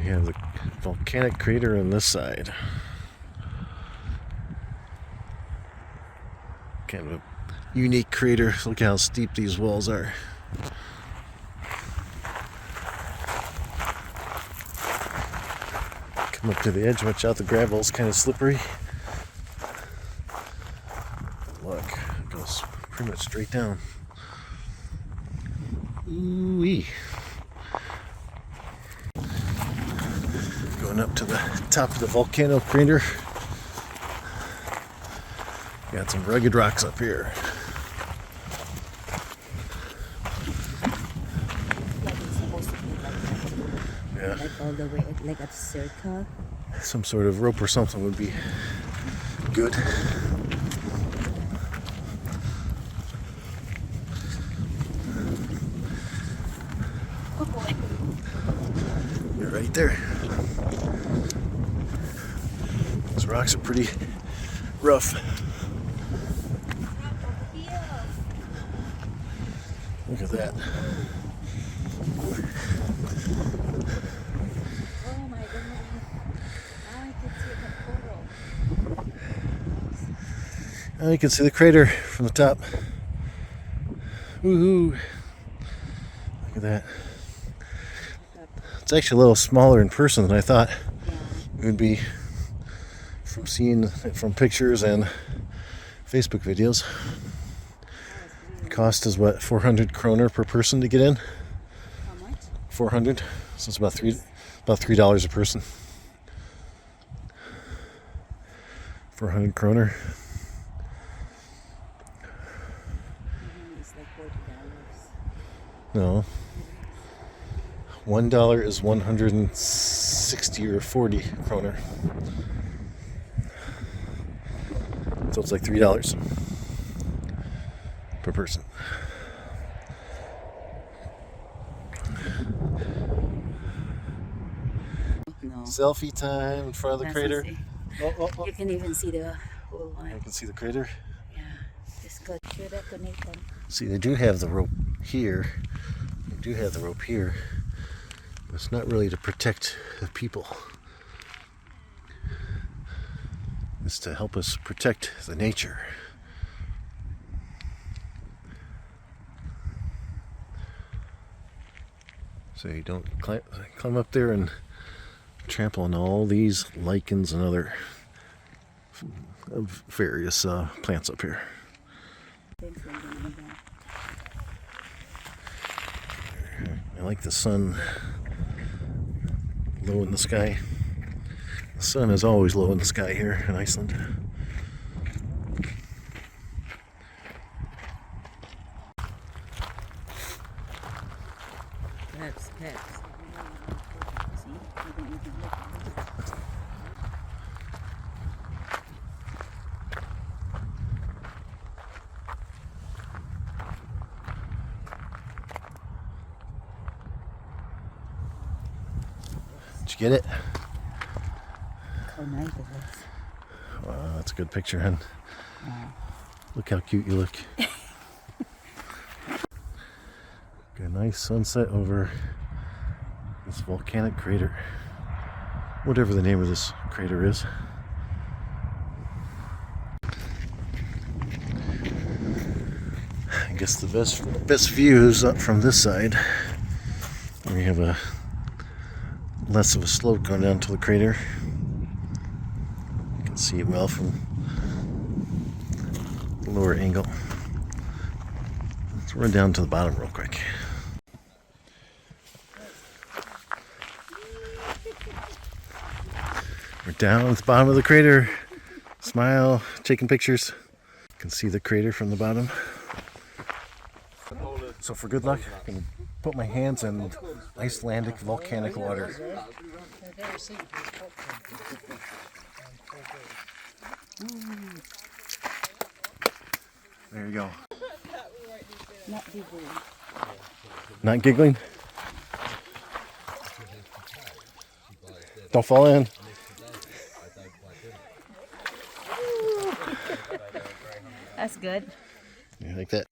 We have the volcanic crater on this side. Kind of a unique crater. Look how steep these walls are. Come up to the edge, watch out, the gravel's kind of slippery. Look, it goes pretty much straight down. Ooh-wee. Going up to the top of the volcano crater. Got some rugged rocks up here. Yeah. Like all the way, like a circle. Some sort of rope or something would be good. Oh boy. You're right there. Those rocks are pretty rough. Look at that. Oh my goodness. Now I can see the photo. Now you can see the crater from the top. Woohoo! Look at that. It's actually a little smaller in person than I thought it would be from seeing it from pictures and Facebook videos. Cost is what, 400 kroner per person to get in? How much? 400. So it's about $3 a person. 400 kroner. It's like $40. No. $1 is 160 or 40 kroner. So it's like $3 per person. No. Selfie time in front of the crater. You can even see the whole one. You can see the crater. Yeah. Just go to that connection. See, they do have the rope here. They do have the rope here. But it's not really to protect the people. It's to help us protect the nature. So you don't climb up there and trample on all these lichens and other various plants up here. I like the sun low in the sky. The sun is always low in the sky here in Iceland. Perhaps. See? You don't even look. Did you get it? How nice it is. Wow, that's a good picture, hun. Yeah. Look how cute you look. Got a nice sunset over this volcanic crater. Whatever the name of this crater is. I guess the best view is up from this side. We have a less of a slope going down to the crater. You can see it well from the lower angle. Let's run down to the bottom real quick. We're down at the bottom of the crater. Smile, taking pictures. You can see the crater from the bottom. So for good luck, I'm going to put my hands in Icelandic volcanic water. There you go. Not giggling. Not giggling? Don't fall in. That's good. Yeah, like that.